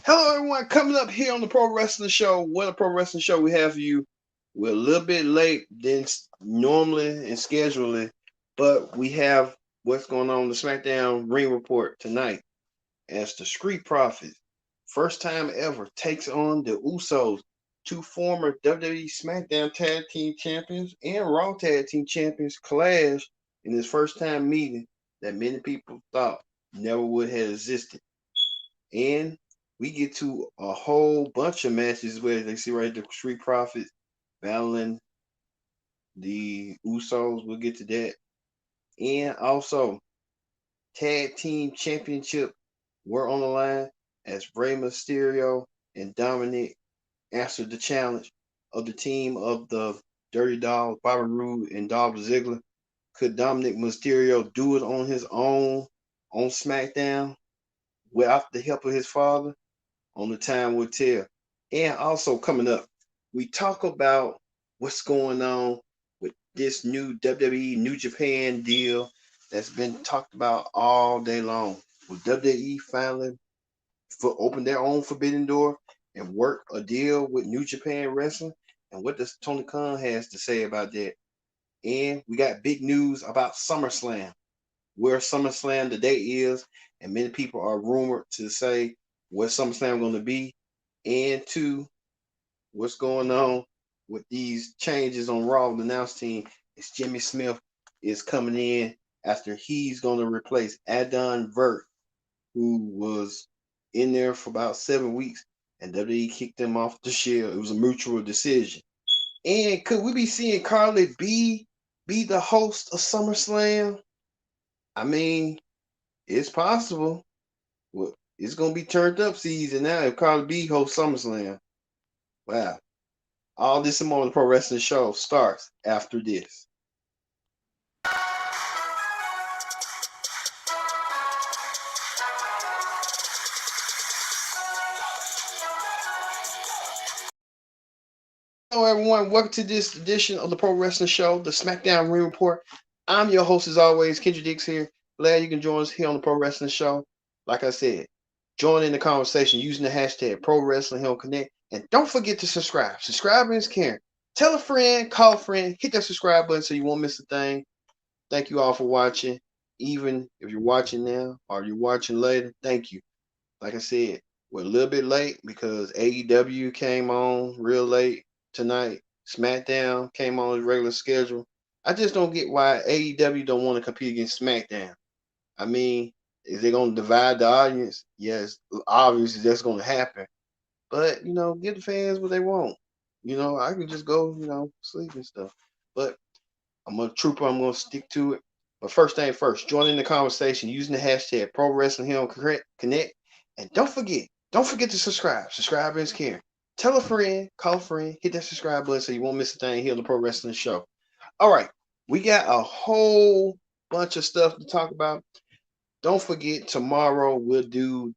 Hello, everyone. Coming up here on the Pro Wrestling Show. What a Pro Wrestling Show we have for you. We're a little bit late than normally in scheduling, but we have what's going on in the Smackdown Ring Report tonight as the Street Profits, first time ever, takes on the Usos, two former WWE SmackDown Tag Team Champions and Raw Tag Team Champions clash in this first time meeting that many people thought never would have existed. And we get to a whole bunch of matches where they see right the Street Profits battling the Usos. We'll get to that. And also, Tag Team Championship were on the line as Rey Mysterio and Dominic answered the challenge of the team of the Dirty Dogs, Bobby Roode and Dolph Ziggler. Could Dominic Mysterio do it on his own on SmackDown without the help of his father? Only time will tell. And also coming up, we talk about what's going on with this new WWE New Japan deal that's been talked about all day long. Will WWE finally open their own forbidden door and work a deal with New Japan Wrestling? And what does Tony Khan has to say about that? And we got big news about SummerSlam, where SummerSlam today is, and many people are rumored to say where SummerSlam going to be, and two, what's going on with these changes on Raw. The announce team is Jimmy Smith is coming in after he's going to replace Adon Vert, who was in there for about 7 weeks, and WWE kicked him off the show. It was a mutual decision. And could we be seeing Carly B be the host of SummerSlam? I mean, it's possible. Well, it's gonna be turned up season now if Carly B hosts SummerSlam. Wow. All this and more on the Pro Wrestling Show starts after this. Hello, everyone. Welcome to this edition of the Pro Wrestling Show, the Smackdown Ring Report. I'm your host, as always, Kendra Dix here. Glad you can join us here on the Pro Wrestling Show. Like I said, join in the conversation using the hashtag Pro Wrestling Hill Connect. And don't forget to subscribe. Subscribing is caring. Tell a friend, call a friend, hit that subscribe button so you won't miss a thing. Thank you all for watching. Even if you're watching now or you're watching later, thank you. Like I said, we're a little bit late because AEW came on real late tonight. SmackDown came on its regular schedule. I just don't get why AEW don't want to compete against SmackDown. I mean, is they going to divide the audience? Yes, obviously that's going to happen. But, give the fans what they want. I can just go, sleep and stuff. But I'm a trooper. I'm going to stick to it. But first thing first, join in the conversation using the hashtag Pro Wrestling Hill Connect. And don't forget to subscribe. Subscribe is caring. Tell a friend, call a friend, hit that subscribe button so you won't miss a thing here on the Pro Wrestling Show. All right, we got a whole bunch of stuff to talk about. Don't forget tomorrow we'll do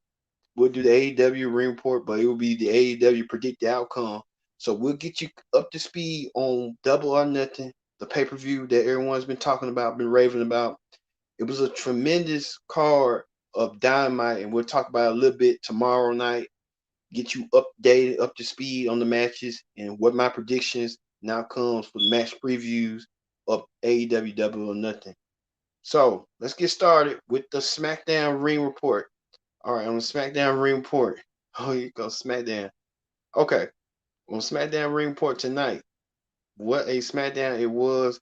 the AEW ring report, but it will be the AEW predict the outcome. So we'll get you up to speed on Double or Nothing, the pay per view that everyone's been talking about, been raving about. It was a tremendous card of Dynamite, and we'll talk about it a little bit tomorrow night. Get you updated, up to speed on the matches and what my predictions now comes for the match previews of AEW Double or Nothing. So let's get started with the SmackDown ring report. All right, on the SmackDown ring report. Oh, you go SmackDown. Okay, on SmackDown ring report tonight. What a SmackDown it was.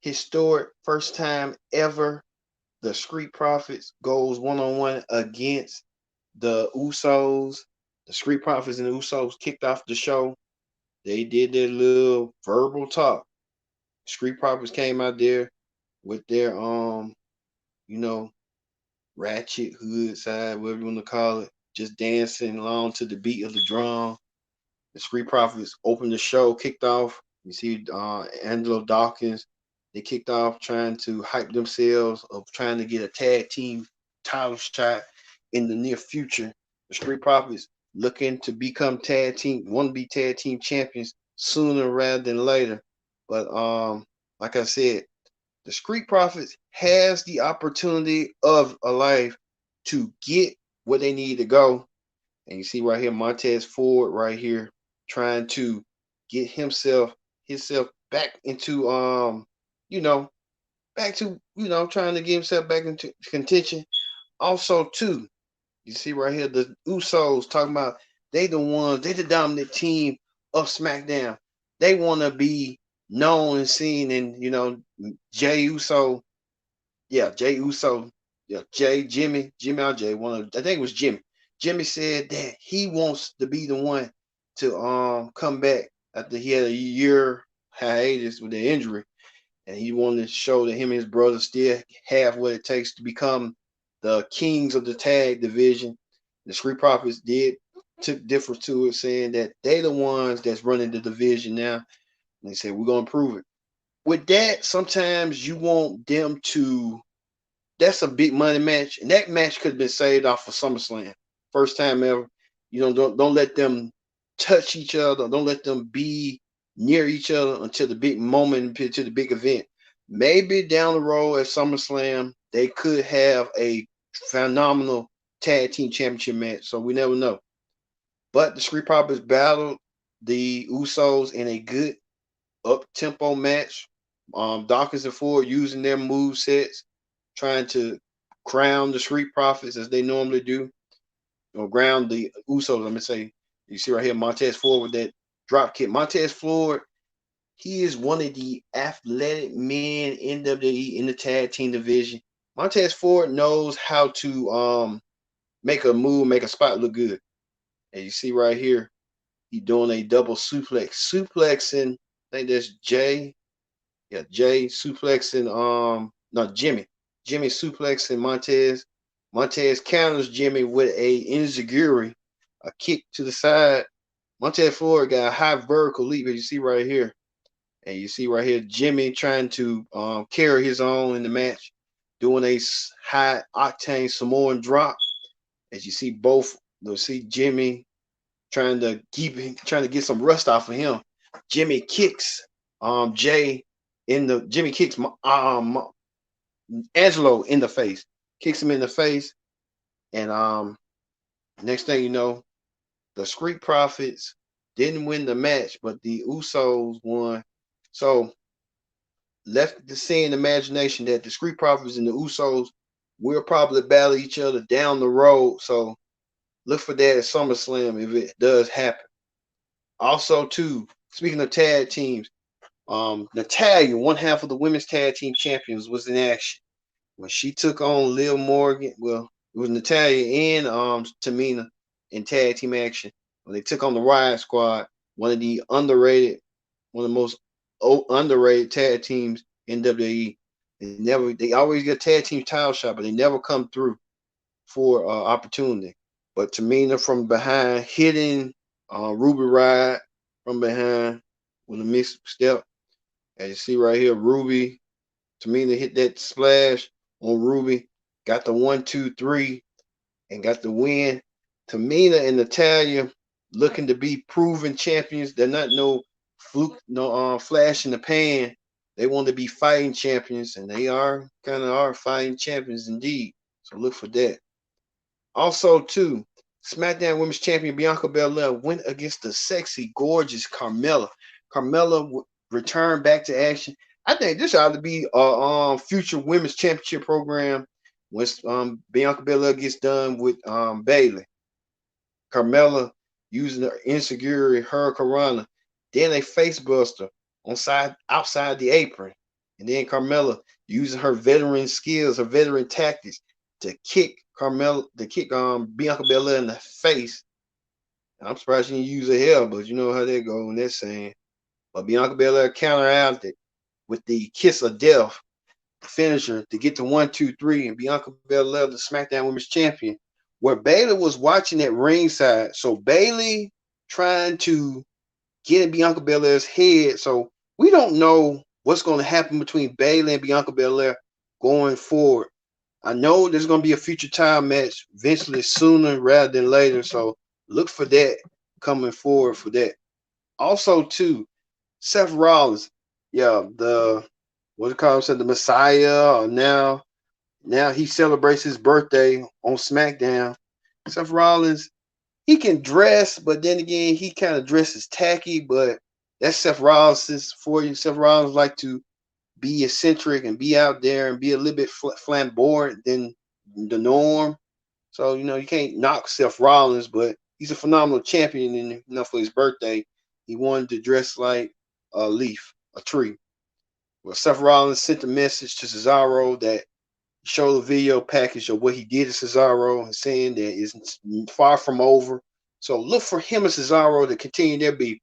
Historic, first time ever. The Street Profits goes one-on-one against the Usos. The Street Profits and the Usos kicked off the show. They did their little verbal talk. Street Profits came out there with their you know, ratchet hood side, whatever you want to call it, just dancing along to the beat of the drum. The Street Profits opened the show, kicked off. You see Angelo Dawkins. They kicked off trying to hype themselves of trying to get a tag team title shot in the near future. The Street Profits looking to become tag team, want to be tag team champions sooner rather than later. But like I said, the Street Profits has the opportunity of a life to get where they need to go. And you see right here, Montez Ford right here trying to get himself back into you know, back to trying to get himself back into contention. Also, too, you see right here, the Usos talking about they the dominant team of SmackDown. They want to be known and seen, and Jay Uso, yeah, Jay Uso, yeah, Jimmy or Jay, I think it was Jimmy. Jimmy said that he wants to be the one to come back after he had a year hiatus with the injury, and he wanted to show that him and his brother still have what it takes to become the kings of the tag division. The Street Profits took difference to it, saying that they the ones that's running the division now. And they said we're gonna prove it. With that, sometimes you want them to. That's a big money match, and that match could have been saved off for SummerSlam, first time ever. Don't let them touch each other. Don't let them be near each other until the big moment, until the big event. Maybe down the road at SummerSlam, they could have a phenomenal tag team championship match. So we never know. But the Street Profits battled the Usos in a good up tempo match. Dawkins and Ford using their move sets, trying to crown the Street Profits as they normally do, or ground the Usos. Let me say, you see right here, Montez Ford with that drop kick. Montez Ford, he is one of the athletic men in WWE in the tag team division. Montez Ford knows how to make a move, make a spot look good. And you see right here, he doing a double suplexing. I think that's Jay. Yeah, Jay suplexing no Jimmy. Jimmy suplexing Montez. Montez counters Jimmy with a enziguri, a kick to the side. Montez Ford got a high vertical leap, as you see right here. And you see right here, Jimmy trying to carry his own in the match, doing a high octane Samoan drop. As you see both, you'll see Jimmy trying to get some rust off of him. Jimmy kicks Jimmy kicks Angelo in the face, kicks him in the face, and next thing you know, the Street Profits didn't win the match, but the Usos won. So left the scene imagination that the Street Profits and the Usos will probably battle each other down the road. So look for that at SummerSlam if it does happen. Also, too, speaking of tag teams, Natalia, one half of the women's tag team champions, was in action when she took on Liv Morgan. Well, it was Natalia and Tamina in tag team action when they took on the Riot Squad, one of the most underrated tag teams in WWE. They always get a tag team title shot, but they never come through for opportunity. But Tamina from behind hitting Ruby Riott from behind with a mixed step. As you see right here, Ruby, Tamina hit that splash on Ruby, got the 1-2-3, and got the win. Tamina and Natalia looking to be proven champions. They're not no fluke, no flash in the pan. They want to be fighting champions, and they are fighting champions indeed. So look for that. Also, too, SmackDown Women's Champion Bianca Belair went against the sexy, gorgeous Carmella. Carmella returned back to action. I think this ought to be a future women's championship program when Bianca Belair gets done with Bayley. Carmella using her insecurity, Hurricanrana, then a face buster outside the apron, and then Carmella using her veteran skills, her veteran tactics to kick Bianca Belair in the face. I'm surprised she didn't use her hair, but you know how that goes in that saying. But Bianca Belair counteracted with the kiss of death, the finisher, to get to 1-2-3, and Bianca Belair, the SmackDown Women's Champion, where Bayley was watching at ringside. So Bayley trying to get in Bianca Belair's head. So we don't know what's going to happen between Bayley and Bianca Belair going forward. I know there's going to be a future time match eventually, sooner rather than later. So look for that coming forward for that. Also, too, Seth Rollins, the Messiah. Now he celebrates his birthday on SmackDown. Seth Rollins, he can dress, but then again, he kind of dresses tacky. But that's Seth Rollins for you. Seth Rollins like to be eccentric and be out there and be a little bit flamboyant than the norm. So you can't knock Seth Rollins, but he's a phenomenal champion. And for his birthday, he wanted to dress like a leaf, a tree. Well, Seth Rollins sent a message to Cesaro that showed a video package of what he did to Cesaro and saying that it's far from over. So look for him and Cesaro to continue their beef.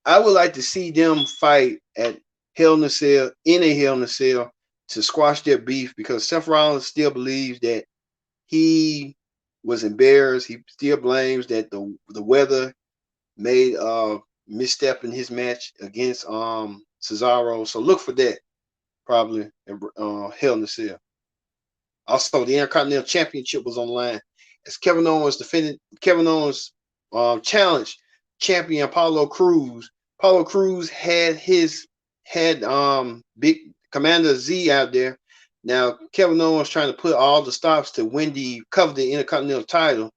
I would like to see them fight at Hell in a Cell, in a Hell in a Cell, to squash their beef, because Seth Rollins still believes that he was embarrassed. He still blames that the weather made a misstep in his match against Cesaro. So look for that probably in Hell in a Cell. Also, the Intercontinental Championship was on the line as Kevin Owens defended Kevin Owens challenged champion Apollo Crews. Apollo Crews had big Commander Z out there. Now Kevin Owens trying to put all the stops to win the coveted Intercontinental title,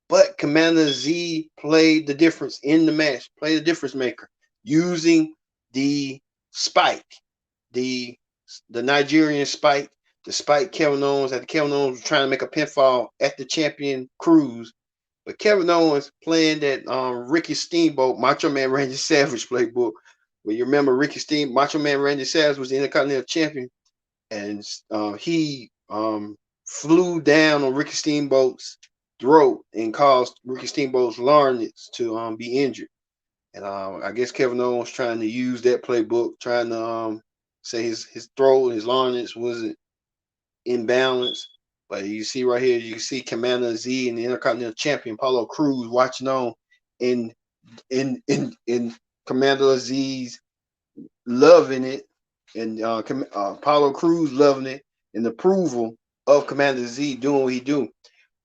but Commander Z played the difference in the match, played the difference maker using the spike, the Nigerian spike, the spike Kevin Owens. After Kevin Owens was trying to make a pinfall at the champion Cruz, but Kevin Owens playing that Ricky Steamboat, Macho Man Randy Savage playbook. Well, you remember Macho Man Randy Savage was the Intercontinental Champion, and he flew down on Ricky Steamboat's throat and caused Ricky Steamboat's larynx to be injured. And I guess Kevin Owens trying to use that playbook, trying to say his throat, his larynx wasn't in balance. But you see right here, you can see Commander Z and the Intercontinental Champion Apollo Crews watching on in Commander Z's loving it, and Apollo Crews loving it, and approval of Commander Z doing what he do.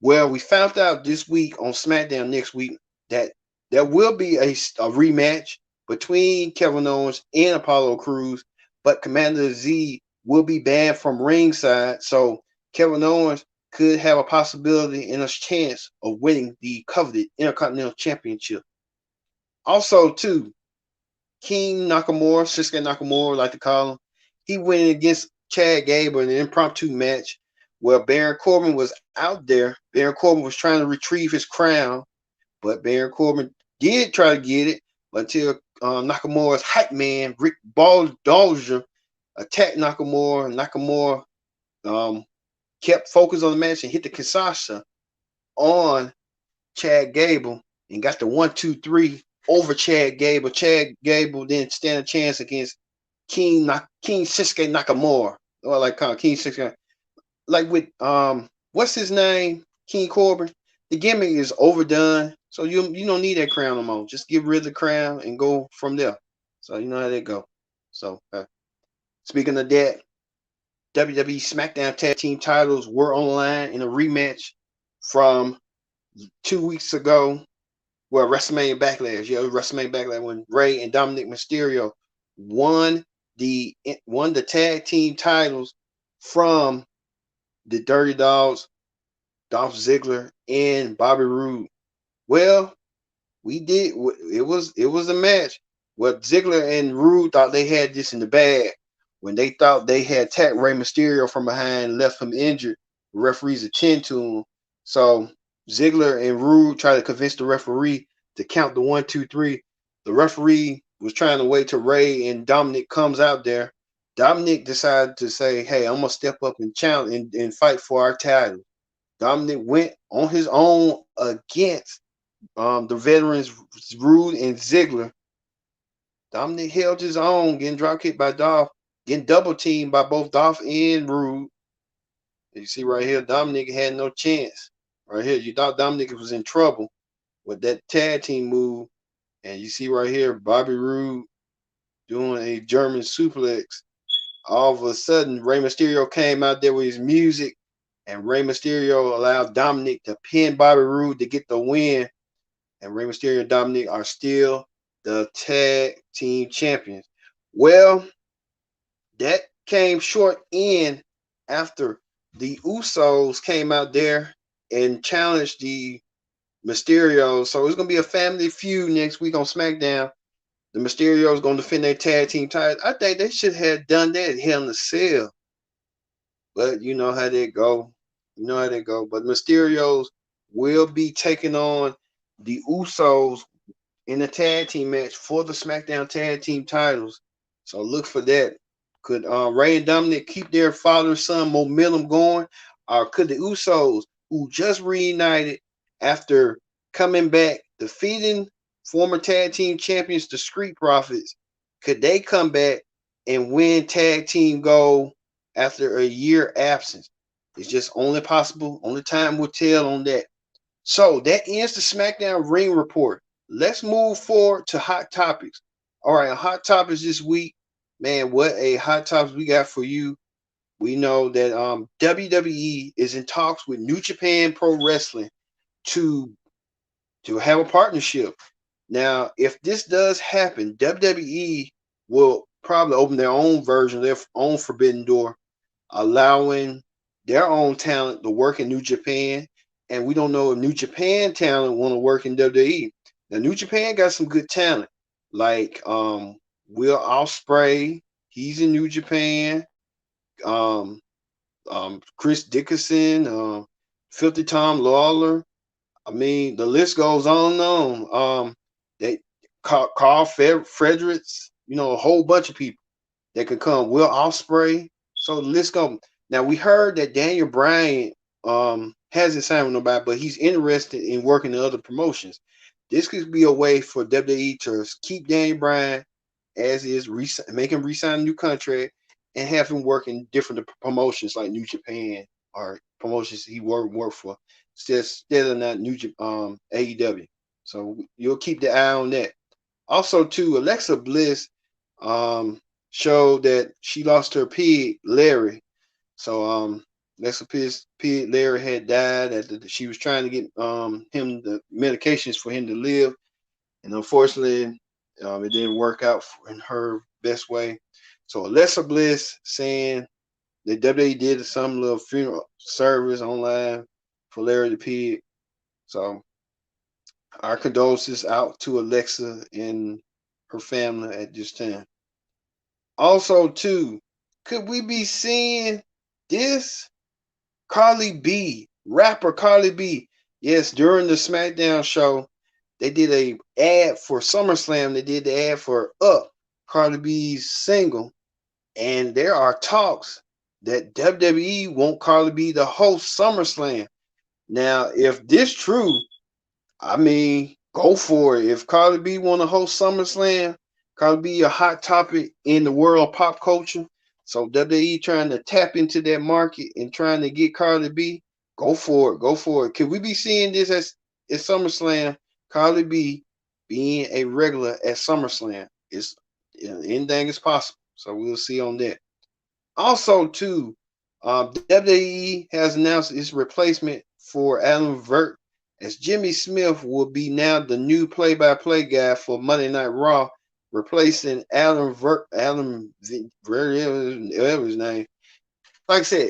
Well, we found out this week on SmackDown next week that there will be a rematch between Kevin Owens and Apollo Crews, but Commander Z will be banned from ringside. So Kevin Owens could have a possibility and a chance of winning the coveted Intercontinental Championship. Also, too, King Nakamura, Shinsuke Nakamura, like to call him, he went against Chad Gable in an impromptu match where Baron Corbin was out there. Baron Corbin was trying to retrieve his crown, but Baron Corbin did try to get it until Nakamura's hype man, Rick Dalziel, attacked Nakamura. Nakamura kept focus on the match and hit the Kinshasa on Chad Gable and got the 1-2-3 over Chad Gable. Chad Gable didn't stand a chance against King Shinsuke Nakamura. Or like King Shinsuke. Like with what's his name? King Corbin. The gimmick is overdone. So you don't need that crown no more. Just get rid of the crown and go from there. So you know how they go. So speaking of that, WWE SmackDown Tag Team titles were on the line in a rematch from 2 weeks ago. Well, WrestleMania Backlash. Yeah, WrestleMania Backlash when Rey and Dominic Mysterio won the tag team titles from the Dirty Dogs, Dolph Ziggler and Bobby Roode. Well, it was a match. Well, Ziggler and Roode thought they had this in the bag when they thought they had attacked Rey Mysterio from behind and left him injured. The referees attend to him. So Ziggler and Roode tried to convince the referee to count the 1-2-3. The referee was trying to wait till Rey and Dominic comes out there. Dominic decided to say, "Hey, I'm gonna step up and challenge and fight for our title." Dominic went on his own against the veterans Roode and Ziggler. Dominic held his own, getting drop kicked by Dolph, getting double teamed by both Dolph and Roode. You see right here, Dominic had no chance. Right here, you thought Dominic was in trouble with that tag team move. And you see right here, Bobby Roode doing a German suplex. All of a sudden, Rey Mysterio came out there with his music, and Rey Mysterio allowed Dominic to pin Bobby Roode to get the win. And Rey Mysterio and Dominic are still the tag team champions. Well, that came short in after the Usos came out there and challenged the Mysterio. So it's gonna be a family feud next week on SmackDown. The Mysterios gonna defend their tag team titles. I think they should have done that at Hell in a Cell. But you know how they go. You know how they go. But Mysterios will be taking on the Usos in a tag team match for the SmackDown tag team titles. So look for that. Could Ray and Dominic keep their father-son momentum going? Or could the Usos, who just reunited after coming back, defeating former tag team champions, the Street Profits, could they come back and win tag team gold after a year absence? It's just only possible. Only time will tell on that. So that ends the SmackDown Ring Report. Let's move forward to hot topics. All right, hot topics this week. Man, what a hot topics we got for you. We know that WWE is in talks with New Japan Pro Wrestling to have a partnership. Now, if this does happen, WWE will probably open their own version, their own forbidden door, allowing their own talent to work in New Japan. And we don't know if New Japan talent want to work in WWE. Now, New Japan got some good talent, like Will Ospreay. He's in New Japan. Um, Chris Dickinson, Filthy Tom Lawler. I mean, the list goes on and on. They Carl Fredericks, you know, a whole bunch of people that could come. Will Ospreay. So the list goes. Now we heard that Daniel Bryan hasn't signed with nobody, but he's interested in working in other promotions. This could be a way for WWE to keep Daniel Bryan as is, make him resign a new contract, and have him work in different promotions like New Japan or promotions he work for, instead of not AEW. So you'll keep the eye on that. Also, too, Alexa Bliss showed that she lost her pig, Larry. So Alexa pig Larry had died after she was trying to get him the medications for him to live, and unfortunately, it didn't work out in her best way. So Alexa Bliss saying that WWE did some little funeral service online for Larry the pig. So our condolences out to Alexa and her family at this time. Also, too, could we be seeing this? Carly B, rapper Carly B. Yes, during the SmackDown show, they did a ad for SummerSlam. They did the ad for Up, Carly B's single. And there are talks that WWE want Carly B to host SummerSlam. Now, if this true, I mean, go for it. If Carly B want to host SummerSlam, Carly B a hot topic in the world of pop culture. So WWE trying to tap into that market and trying to get Carly B. Go for it. Go for it. Could we be seeing this as SummerSlam? Carly B being a regular at SummerSlam. It's anything is possible. So we'll see on that. Also, too, WWE has announced its replacement for Adam Vert, as Jimmy Smith will be now the new play-by-play guy for Monday Night Raw, replacing whatever his name. Like I said,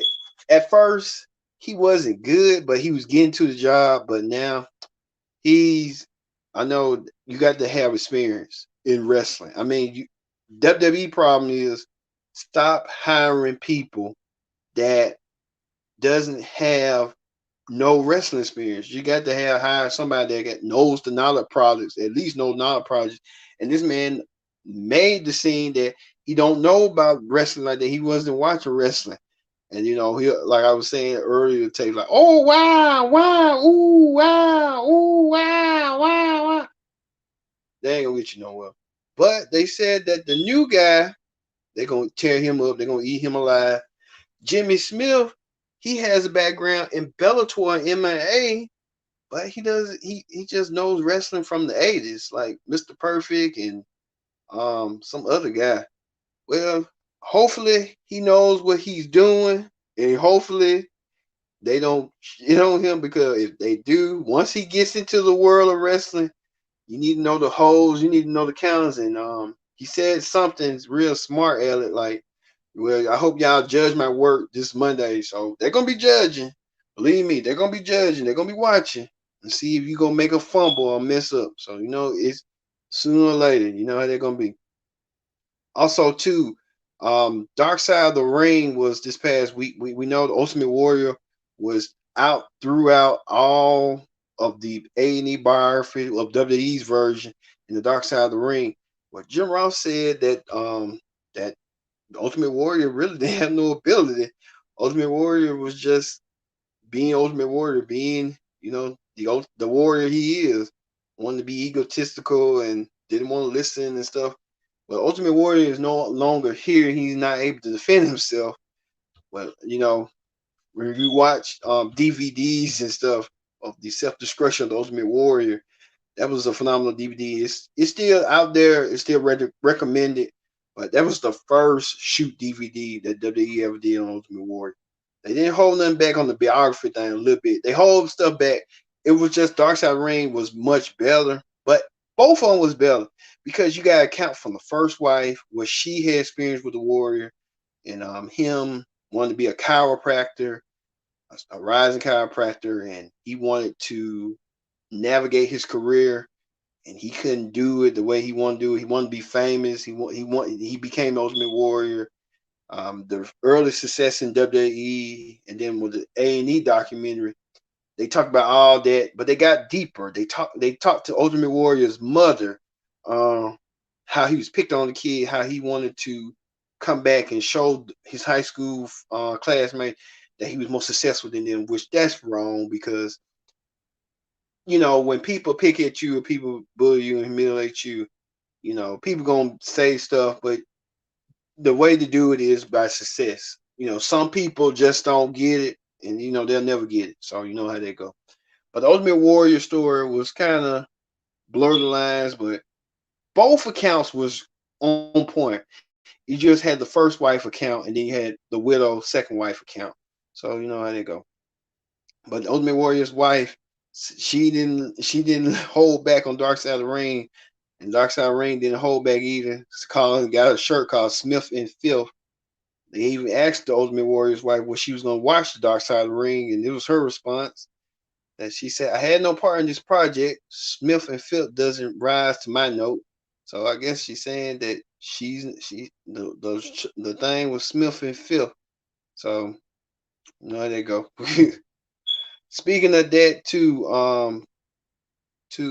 at first he wasn't good, but he was getting to the job. But now I know you got to have experience in wrestling. I mean, WWE problem is stop hiring people that doesn't have no wrestling experience. You got to hire somebody that knows the knowledge products, at least knows knowledge projects. And this man made the scene that he don't know about wrestling like that. He wasn't watching wrestling. And he, like I was saying earlier, take like, oh wow, wow, ooh, wow, ooh, wow, wow, wow. They ain't gonna get you nowhere. But they said that the new guy, they're gonna tear him up, they're gonna eat him alive. Jimmy Smith, he has a background in Bellator and MMA, but he just knows wrestling from the 80s, like Mr. Perfect and some other guy. Well, hopefully he knows what he's doing, and hopefully they don't shit on him, because if they do, once he gets into the world of wrestling, you need to know the holes, you need to know the counters. And he said something real smart, Elliot, like, well, I hope y'all judge my work this Monday. So they're gonna be judging. Believe me, they're gonna be judging, they're gonna be watching. and see if you gonna make a fumble or mess up. So it's sooner or later. You know how they're gonna be. Also, too, Dark Side of the Ring was this past week. We know the Ultimate Warrior was out throughout all of the A&E biography of WWE's version in the Dark Side of the Ring. But Jim Ross said that the Ultimate Warrior really didn't have no ability. Ultimate Warrior was just being Ultimate Warrior, being the warrior he is, wanted to be egotistical and didn't want to listen and stuff. But Ultimate Warrior is no longer here. He's not able to defend himself. But when you watch DVDs and stuff of the self-destruction of the Ultimate Warrior, that was a phenomenal DVD. It's still out there. It's still recommended. But that was the first shoot DVD that WWE ever did on Ultimate Warrior. They didn't hold nothing back on the biography thing a little bit. They hold stuff back. It was just Dark Side of the Ring was much better. But both of them was better because you got to account from the first wife, what she had experienced with the Warrior, and him wanting to be a chiropractor, a rising chiropractor, and he wanted to navigate his career, and he couldn't do it the way he wanted to do it. He wanted to be famous. He became the Ultimate Warrior. The early success in WWE, and then with the A&E documentary, they talked about all that, but they got deeper. They talked to Ultimate Warrior's mother, how he was picked on the kid, how he wanted to come back and show his high school classmate that he was more successful than them, which that's wrong because when people pick at you or people bully you and humiliate you, people gonna say stuff, but the way to do it is by success. Some people just don't get it, and they'll never get it. So you know how they go. But the Ultimate Warrior story was kind of blur the lines, but both accounts was on point. You just had the first wife account, and then you had the widow second wife account. So you know how they go. But the Ultimate Warrior's wife, she didn't hold back on Dark Side of the Ring, and Dark Side of the Ring didn't hold back either. Got a shirt called Smith and Filth. They even asked the Ultimate Warrior's wife what she was going to watch the Dark Side of the Ring, and it was her response that she said, "I had no part in this project. Smith and Filth doesn't rise to my note." So I guess she's saying that the thing was Smith and Filth. So there they go. Speaking of that too,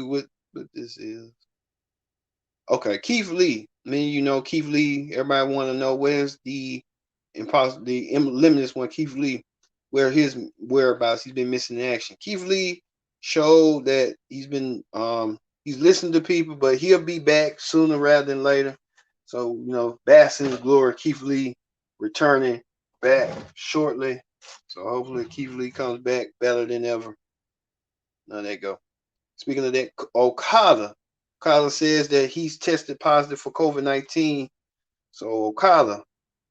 what this is. Okay, Keith Lee. I mean, Keith Lee. Everybody want to know where's the limitless one, Keith Lee, where his whereabouts. He's been missing in action. Keith Lee showed that he's listening to people, but he'll be back sooner rather than later. So bask in his glory. Keith Lee returning back shortly. So hopefully Keith Lee comes back better than ever. Now there you go. Speaking of that, Okada says that he's tested positive for COVID-19. So Okada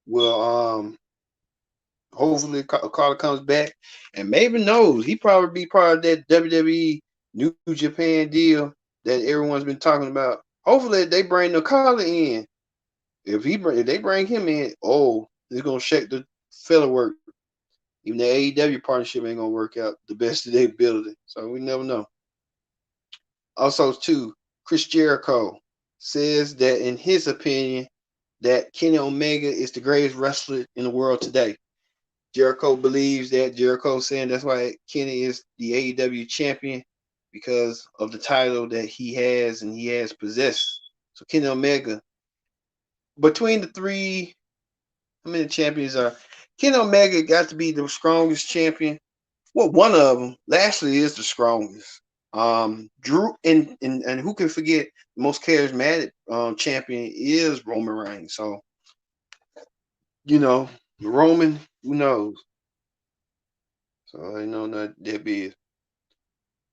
will hopefully Okada comes back, and maybe knows he probably be part of that WWE New Japan deal that everyone's been talking about. Hopefully they bring Okada in. If they bring him in, it's gonna shake the fella work. Even the AEW partnership ain't gonna work out the best of their ability. So we never know. Also, too, Chris Jericho says that in his opinion that Kenny Omega is the greatest wrestler in the world today. Jericho believes that. Jericho saying that's why Kenny is the AEW champion because of the title that he has and he has possessed. So Kenny Omega, between the three, how many champions are? Kenny Omega got to be the strongest champion. Well, one of them. Lashley is the strongest. Drew and who can forget the most charismatic champion is Roman Reigns. So Roman, who knows? So I know that be it.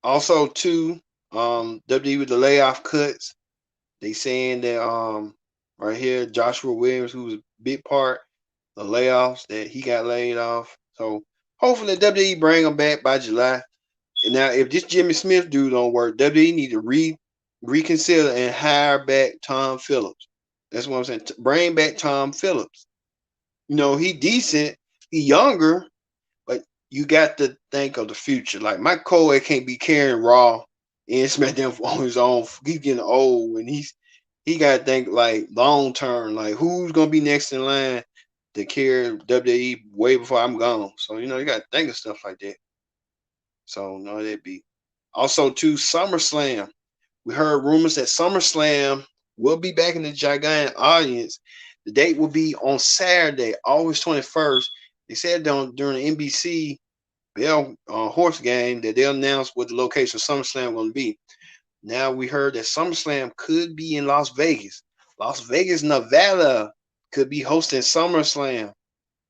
Also, too, WWE with the layoff cuts. They saying that right here, Joshua Williams, who was a big part of the layoffs, that he got laid off. So hopefully WWE bring him back by July. And now, if this Jimmy Smith dude don't work, WWE need to reconsider and hire back Tom Phillips. That's what I'm saying. Bring back Tom Phillips. He decent. He younger, but you got to think of the future. Like Mike Cole can't be carrying Raw and SmackDown on his own. He's getting old, and he got to think like long term. Like who's gonna be next in line to carry WWE way before I'm gone. So you know you got to think of stuff like that. So no, that'd be also too SummerSlam. We heard rumors that SummerSlam will be back in the gigantic audience. The date will be on Saturday, August 21st. They said during the NBC Bell Horse game that they'll announce what the location of SummerSlam going to be. Now we heard that SummerSlam could be in Las Vegas. Las Vegas, Nevada could be hosting SummerSlam.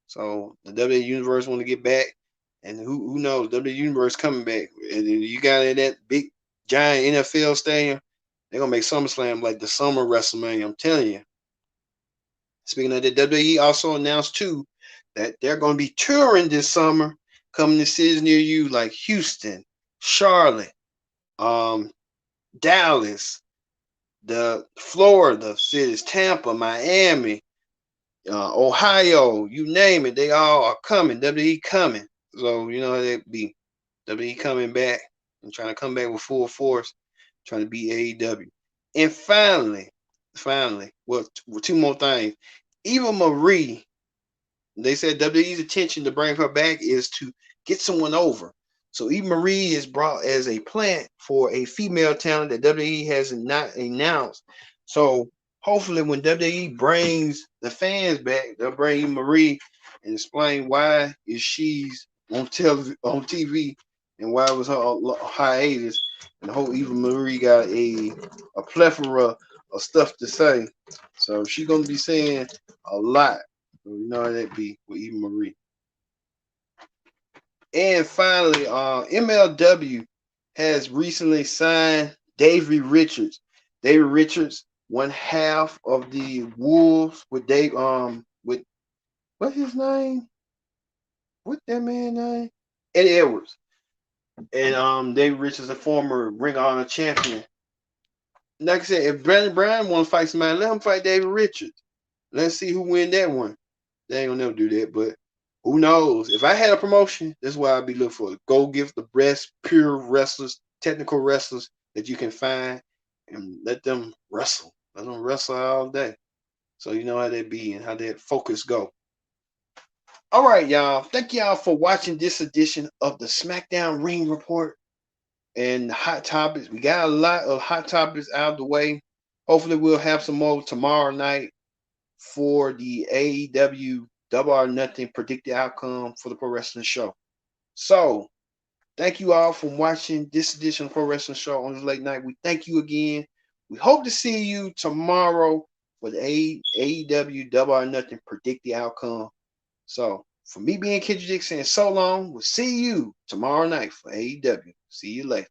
So the WWE Universe want to get back. And who knows? WWE Universe coming back. And you got in that big giant NFL stadium. They're gonna make SummerSlam like the summer WrestleMania. I'm telling you. Speaking of the WWE also announced too that they're gonna be touring this summer, coming to cities near you like Houston, Charlotte, Dallas, the Florida cities, Tampa, Miami, Ohio, you name it, they all are coming. WWE coming. So you know how that be. WWE coming back and trying to come back with full force, trying to beat AEW. And finally, well, two more things. Eva Marie, they said WWE's intention to bring her back is to get someone over. So Eva Marie is brought as a plant for a female talent that WWE has not announced. So hopefully when WWE brings the fans back, they'll bring Eva Marie and explain why is she's on TV and why was her hiatus. And the whole Eva Marie got a plethora of stuff to say. So she's gonna be saying a lot. So you know how that be with Eva Marie. And finally, MLW has recently signed Davey Richards. Davey Richards, one half of the Wolves with with what's his name? What that man name? Eddie Edwards. And Davey Richards, a former Ring of Honor champion. Like I said, if Brandon Brown wants to fight somebody, let him fight Davey Richards. Let's see who win that one. They ain't gonna never do that, but who knows? If I had a promotion, that's what I'd be looking for. Go give the best pure wrestlers, technical wrestlers that you can find, and let them wrestle. Let them wrestle all day. So you know how that be and how that focus go. All right, y'all. Thank y'all for watching this edition of the Smackdown Ring Report and hot topics. We got a lot of hot topics out of the way. Hopefully, we'll have some more tomorrow night for the AEW Double or Nothing predicted outcome for the Pro Wrestling Show. So, thank you all for watching this edition of Pro Wrestling Show on this late night. We thank you again. We hope to see you tomorrow for the AEW Double or Nothing predicted outcome. So, for me being Kendrick Dixon and so long, we'll see you tomorrow night for AEW. See you later.